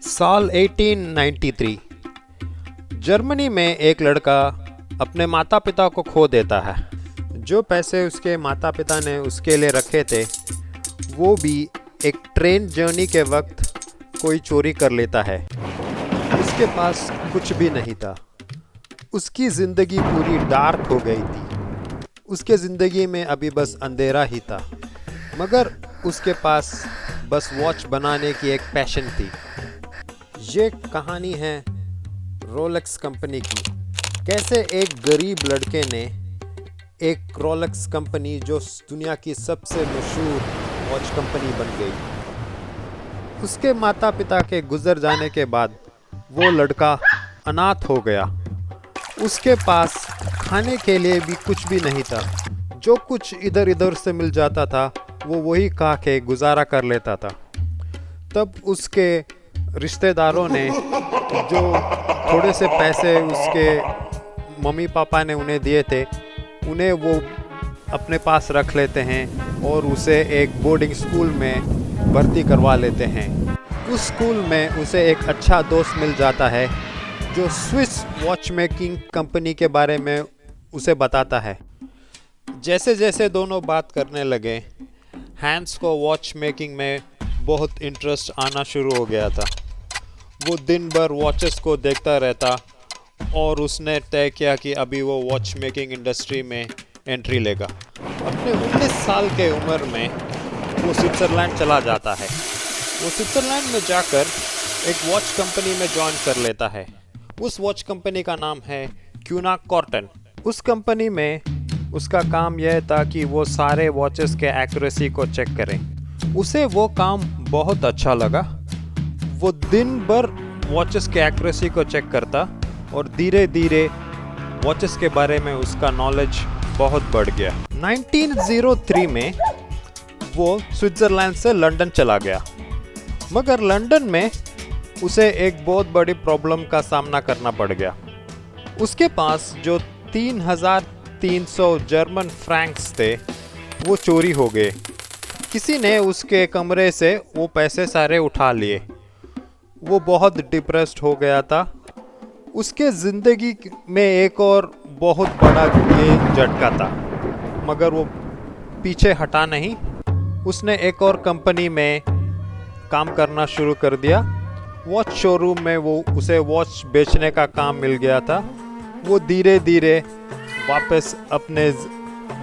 साल 1893 जर्मनी में एक लड़का अपने माता पिता को खो देता है। जो पैसे उसके माता पिता ने उसके लिए रखे थे वो भी एक ट्रेन जर्नी के वक्त कोई चोरी कर लेता है। उसके पास कुछ भी नहीं था। उसकी ज़िंदगी पूरी डार्क हो गई थी। उसके ज़िंदगी में अभी बस अंधेरा ही था, मगर उसके पास बस वॉच बनाने की एक पैशन थी। ये कहानी है रोलेक्स कंपनी की। कैसे एक गरीब लड़के ने एक रोलेक्स कंपनी जो दुनिया की सबसे मशहूर वॉच कंपनी बन गई। उसके माता पिता के गुजर जाने के बाद वो लड़का अनाथ हो गया। उसके पास खाने के लिए भी कुछ भी नहीं था। जो कुछ इधर उधर से मिल जाता था वो वही खा के गुजारा कर लेता था। तब उसके रिश्तेदारों ने जो थोड़े से पैसे उसके मम्मी पापा ने उन्हें दिए थे उन्हें वो अपने पास रख लेते हैं और उसे एक बोर्डिंग स्कूल में भर्ती करवा लेते हैं। उस स्कूल में उसे एक अच्छा दोस्त मिल जाता है जो स्विस वॉच मेकिंग कंपनी के बारे में उसे बताता है। जैसे जैसे दोनों बात करने लगे, हैंस को वॉच मेकिंग में बहुत इंटरेस्ट आना शुरू हो गया था। वो दिन भर वॉचेस को देखता रहता और उसने तय किया कि अभी वो वॉच मेकिंग इंडस्ट्री में एंट्री लेगा। अपने 19 साल के उम्र में वो स्विट्ज़रलैंड चला जाता है। वो स्विट्ज़रलैंड में जाकर एक वॉच कंपनी में ज्वाइन कर लेता है। उस वॉच कंपनी का नाम है क्यूना कॉर्टन। उस कंपनी में उसका काम यह था कि वो सारे वॉचेस के एक्यूरेसी को चेक करें। उसे वो काम बहुत अच्छा लगा। वो दिन भर वॉचेस के एक्यूरेसी को चेक करता और धीरे धीरे वॉचेस के बारे में उसका नॉलेज बहुत बढ़ गया। 1903 में वो स्विट्ज़रलैंड से लंदन चला गया, मगर लंदन में उसे एक बहुत बड़ी प्रॉब्लम का सामना करना पड़ गया। उसके पास जो 3,300 जर्मन फ्रैंक्स थे वो चोरी हो गए। किसी ने उसके कमरे से वो पैसे सारे उठा लिए। वो बहुत डिप्रेस्ड हो गया था। उसके ज़िंदगी में एक और बहुत बड़ा ये झटका था, मगर वो पीछे हटा नहीं। उसने एक और कंपनी में काम करना शुरू कर दिया। वॉच शोरूम में वो उसे वॉच बेचने का काम मिल गया था। वो धीरे धीरे वापस अपने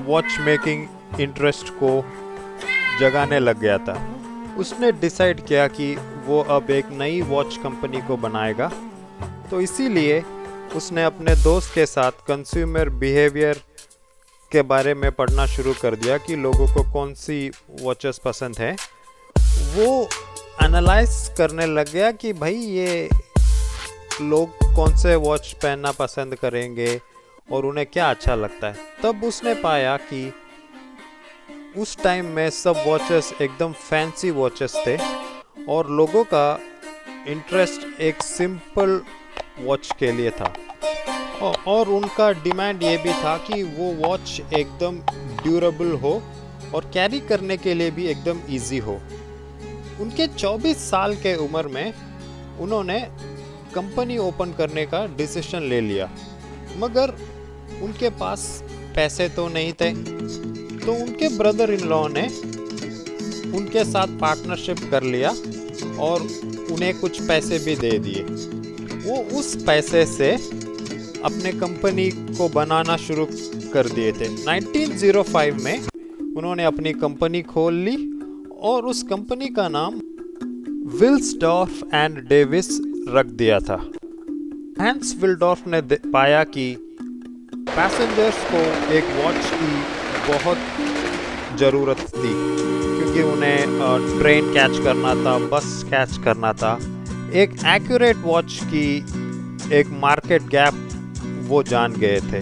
वॉच मेकिंग इंटरेस्ट को जगाने लग गया था। उसने डिसाइड किया कि वो अब एक नई वॉच कंपनी को बनाएगा, तो इसीलिए उसने अपने दोस्त के साथ कंज्यूमर बिहेवियर के बारे में पढ़ना शुरू कर दिया कि लोगों को कौन सी वॉचेस पसंद है। वो एनालाइज करने लग गया कि भाई ये लोग कौन से वॉच पहनना पसंद करेंगे और उन्हें क्या अच्छा लगता है। तब उसने पाया कि उस टाइम में सब वॉचेस एकदम फैंसी वॉचेस थे और लोगों का इंटरेस्ट एक सिंपल वॉच के लिए था। और उनका डिमांड ये भी था कि वो वॉच एकदम ड्यूरेबल हो और कैरी करने के लिए भी एकदम इजी हो। उनके 24 साल के उम्र में उन्होंने कंपनी ओपन करने का डिसीजन ले लिया, मगर उनके पास पैसे तो नहीं थे। तो उनके ब्रदर इन लॉ ने उनके साथ पार्टनरशिप कर लिया और उन्हें कुछ पैसे भी दे दिए। वो उस पैसे से अपने कंपनी को बनाना शुरू कर दिए थे। 1905 में उन्होंने अपनी कंपनी खोल ली और उस कंपनी का नाम विल्सडॉर्फ एंड डेविस रख दिया था। हैंस विल्सडॉर्फ ने पाया कि पैसेंजर्स को एक वॉच की बहुत ज़रूरत थी, क्योंकि उन्हें ट्रेन कैच करना था, बस कैच करना था। एक एक्यूरेट वॉच की एक मार्केट गैप वो जान गए थे।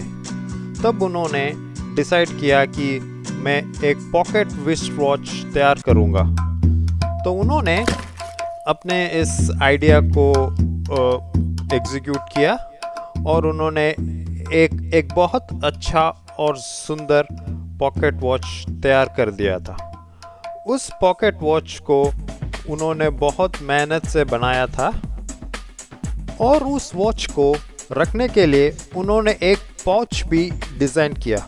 तब उन्होंने डिसाइड किया कि मैं एक पॉकेट रिस्ट वॉच तैयार करूँगा। तो उन्होंने अपने इस आइडिया को एग्जीक्यूट किया और उन्होंने एक बहुत अच्छा और सुंदर पॉकेट वॉच तैयार कर दिया था। उस पॉकेट वॉच को उन्होंने बहुत मेहनत से बनाया था और उस वॉच को रखने के लिए उन्होंने एक पाउच भी डिज़ाइन किया।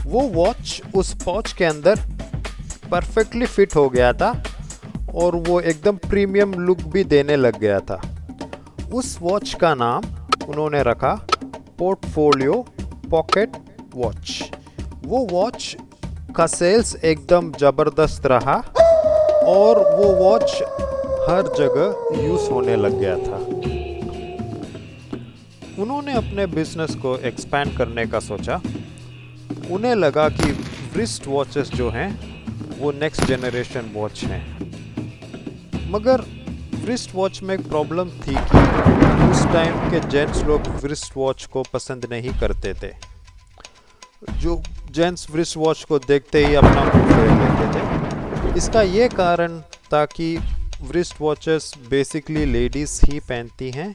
वो वॉच उस पाउच के अंदर परफेक्टली फिट हो गया था और वो एकदम प्रीमियम लुक भी देने लग गया था। उस वॉच का नाम उन्होंने रखा पोर्टफोलियो पॉकेट वॉच। वो वॉच का सेल्स एकदम ज़बरदस्त रहा और वो वॉच हर जगह यूज़ होने लग गया था। उन्होंने अपने बिजनेस को एक्सपैंड करने का सोचा। उन्हें लगा कि रिस्ट वॉचेस जो हैं वो नेक्स्ट जनरेशन वॉच हैं, मगर रिस्ट वॉच में एक प्रॉब्लम थी कि उस टाइम के जेंट्स लोग रिस्ट वॉच को पसंद नहीं करते थे। जो जेंट्स रिस्ट वॉच को देखते ही अपना मुंह फेर लेते थे। इसका ये कारण था कि रिस्ट वॉचेस बेसिकली लेडीज़ ही पहनती हैं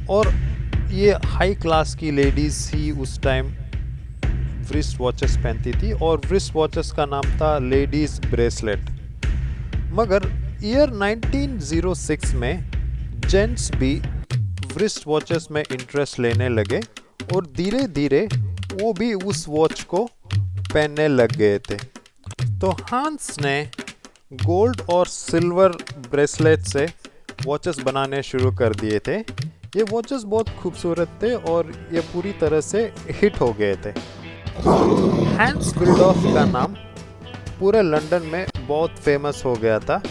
और ये हाई क्लास की लेडीज़ ही उस टाइम रिस्ट वॉचेस पहनती थी और रिस्ट वॉचेस का नाम था लेडीज़ ब्रेसलेट। मगर ईयर 1906 में जेंट्स भी रिस्ट वॉचेस में इंटरेस्ट लेने लगे और धीरे धीरे वो भी उस वॉच को पहनने लग गए थे। तो हांस ने गोल्ड और सिल्वर ब्रेसलेट से वॉचेस बनाने शुरू कर दिए थे। ये वॉचेस बहुत खूबसूरत थे और ये पूरी तरह से हिट हो गए थे। हैंस विल्डॉर्फ का नाम पूरे लंदन में बहुत फेमस हो गया था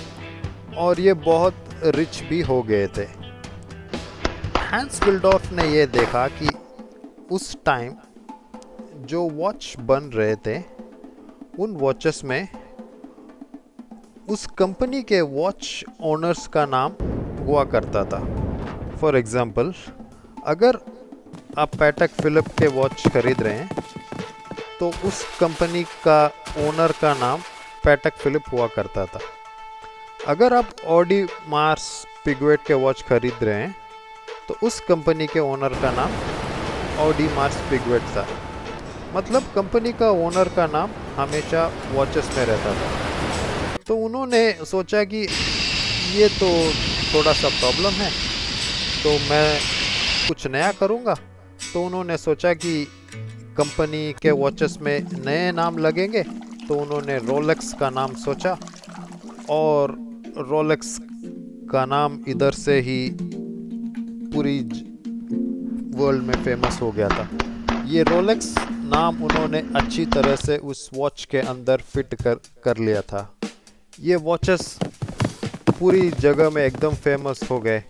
और ये बहुत रिच भी हो गए थे। हैंस विल्डॉर्फ ने ये देखा कि उस टाइम जो वॉच बन रहे थे उन वॉचेस में उस कंपनी के वॉच ओनर्स का नाम हुआ करता था। फॉर एग्ज़ाम्पल, अगर आप पैटेक फिलिप के वॉच खरीद रहे हैं तो उस कंपनी का ओनर का नाम पैटेक फिलिप हुआ करता था। अगर आप ऑडी मार्स पिगवेट के वॉच खरीद रहे हैं तो उस कंपनी के ओनर का नाम ऑडी मार्स पिगवेट था। मतलब कंपनी का ओनर का नाम हमेशा वॉचेस में रहता था। तो उन्होंने सोचा कि ये तो थोड़ा सा प्रॉब्लम है, तो मैं कुछ नया करूँगा। तो उन्होंने सोचा कि कंपनी के वॉचेस में नए नाम लगेंगे, तो उन्होंने रोलेक्स का नाम सोचा और रोलेक्स का नाम इधर से ही पूरी वर्ल्ड में फेमस हो गया था। ये रोलेक्स नाम उन्होंने अच्छी तरह से उस वॉच के अंदर फिट कर लिया था। ये वॉचेस पूरी जगह में एकदम फेमस हो गए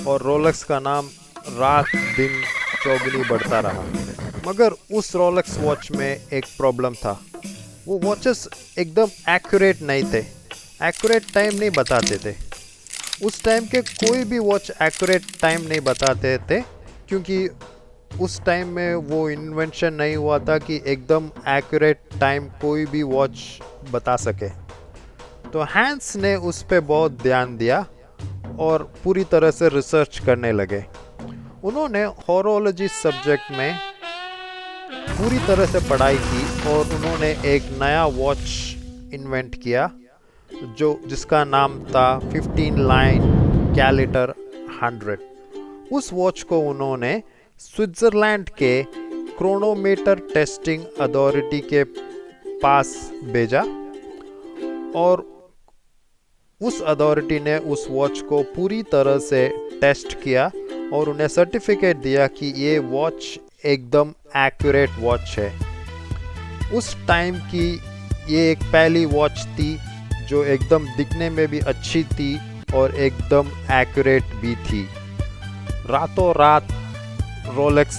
और रोलेक्स का नाम रात दिन चौगुनी बढ़ता रहा। मगर उस रोलेक्स वॉच में एक प्रॉब्लम था। वो वॉचेस एकदम एक्यूरेट नहीं थे, एक्यूरेट टाइम नहीं बताते थे। उस टाइम के कोई भी वॉच एक्यूरेट टाइम नहीं बताते थे, क्योंकि उस टाइम में वो इन्वेंशन नहीं हुआ था कि एकदम एक्यूरेट टाइम कोई भी वॉच बता सके। तो हैंस ने उस पर बहुत ध्यान दिया और पूरी तरह से रिसर्च करने लगे। उन्होंने हॉरोलॉजी सब्जेक्ट में पूरी तरह से पढ़ाई की और उन्होंने एक नया वॉच इन्वेंट किया जिसका नाम था 15 लाइन कैलेंडर 100। उस वॉच को उन्होंने स्विट्ज़रलैंड के क्रोनोमीटर टेस्टिंग अथॉरिटी के पास भेजा और उस अथॉरिटी ने उस वॉच को पूरी तरह से टेस्ट किया और उन्हें सर्टिफिकेट दिया कि ये वॉच एकदम एक्यूरेट वॉच है। उस टाइम की ये एक पहली वॉच थी जो एकदम दिखने में भी अच्छी थी और एकदम एक्यूरेट भी थी। रातों रात रोलेक्स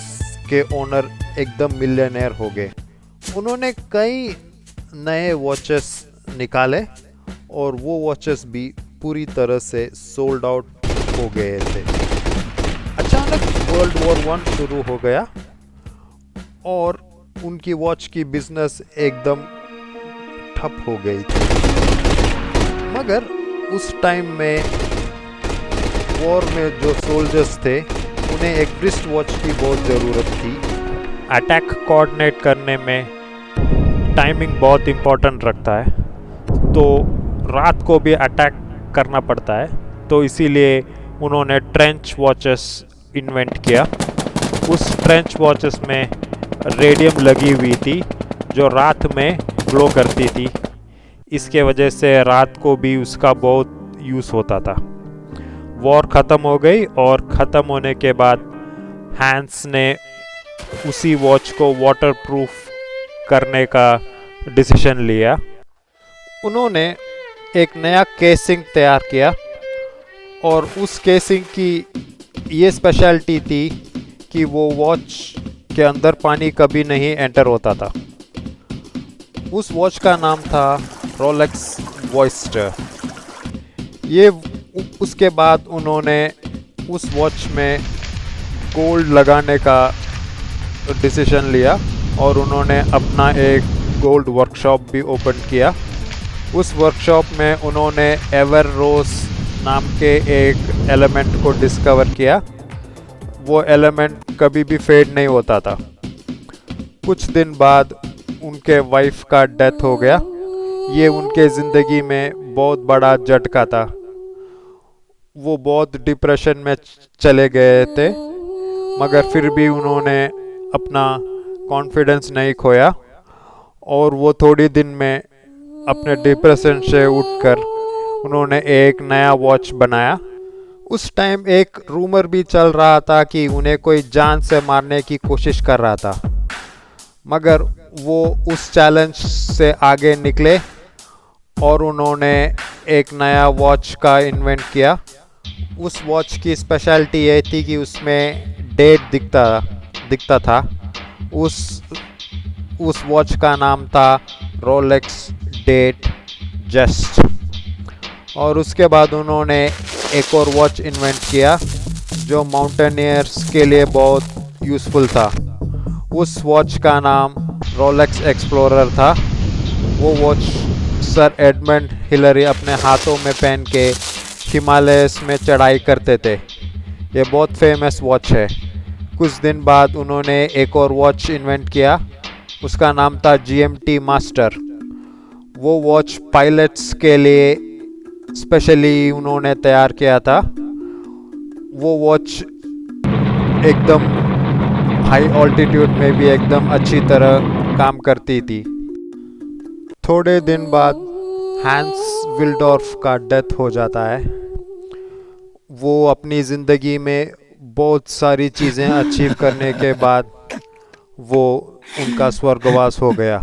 के ओनर एकदम मिलियनेयर हो गए। उन्होंने कई नए वॉचेस निकाले और वो वॉचेस भी पूरी तरह से सोल्ड आउट हो गए थे। अचानक वर्ल्ड वॉर 1 शुरू हो गया और उनकी वॉच की बिजनेस एकदम ठप हो गई थी। मगर उस टाइम में वॉर में जो सोल्जर्स थे उन्हें एक रिस्ट वॉच की बहुत ज़रूरत थी। अटैक कोऑर्डिनेट करने में टाइमिंग बहुत इम्पोर्टेंट रखता है। तो रात को भी अटैक करना पड़ता है, तो इसीलिए उन्होंने ट्रेंच वॉचेस इन्वेंट किया। उस ट्रेंच वॉचेस में रेडियम लगी हुई थी जो रात में ग्लो करती थी। इसके वजह से रात को भी उसका बहुत यूज़ होता था। वॉर ख़त्म हो गई और ख़त्म होने के बाद हैंस ने उसी वॉच को वाटरप्रूफ करने का डिसीजन लिया। उन्होंने एक नया केसिंग तैयार किया और उस केसिंग की ये स्पेशलिटी थी कि वो वॉच के अंदर पानी कभी नहीं एंटर होता था। उस वॉच का नाम था रोलेक्स वॉयस्टर। ये उसके बाद उन्होंने उस वॉच में गोल्ड लगाने का डिसीजन लिया और उन्होंने अपना एक गोल्ड वर्कशॉप भी ओपन किया। उस वर्कशॉप में उन्होंने एवर रोज नाम के एक एलिमेंट को डिस्कवर किया। वो एलिमेंट कभी भी फेड नहीं होता था। कुछ दिन बाद उनके वाइफ का डेथ हो गया। ये उनके ज़िंदगी में बहुत बड़ा झटका था। वो बहुत डिप्रेशन में चले गए थे, मगर फिर भी उन्होंने अपना कॉन्फिडेंस नहीं खोया और वो थोड़ी दिन में अपने डिप्रेशन से उठकर उन्होंने एक नया वॉच बनाया। उस टाइम एक रूमर भी चल रहा था कि उन्हें कोई जान से मारने की कोशिश कर रहा था, मगर वो उस चैलेंज से आगे निकले और उन्होंने एक नया वॉच का इन्वेंट किया। उस वॉच की स्पेशलिटी ये थी कि उसमें डेट दिखता था। उस वॉच का नाम था रोलेक्स डेट जस्ट। और उसके बाद उन्होंने एक और वॉच इन्वेंट किया जो माउंटेनियर्स के लिए बहुत यूज़फुल था। उस वॉच का नाम रोलेक्स एक्सप्लोरर था। वो वॉच सर एडमंड हिलरी अपने हाथों में पहन के हिमालयस में चढ़ाई करते थे। ये बहुत फेमस वॉच है। कुछ दिन बाद उन्होंने एक और वॉच इन्वेंट किया, उसका नाम था GMT मास्टर। वो वॉच पायलट्स के लिए स्पेशली उन्होंने तैयार किया था। वो वॉच एकदम हाई ऑल्टीट्यूड में भी एकदम अच्छी तरह काम करती थी। थोड़े दिन बाद हैंस विल्डॉर्फ का डेथ हो जाता है। वो अपनी ज़िंदगी में बहुत सारी चीज़ें अचीव करने के बाद वो उनका स्वर्गवास हो गया।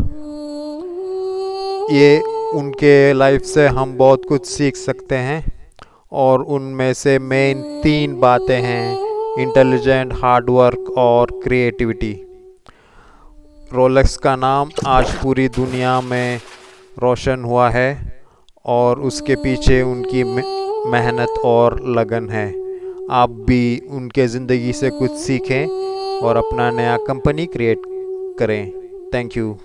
ये उनके लाइफ से हम बहुत कुछ सीख सकते हैं और उनमें से मेन 3 बातें हैं: इंटेलिजेंट, हार्डवर्क और क्रिएटिविटी। रोलेक्स का नाम आज पूरी दुनिया में रोशन हुआ है और उसके पीछे उनकी मेहनत और लगन है। आप भी उनके ज़िंदगी से कुछ सीखें और अपना नया कंपनी क्रिएट करें। Thank you.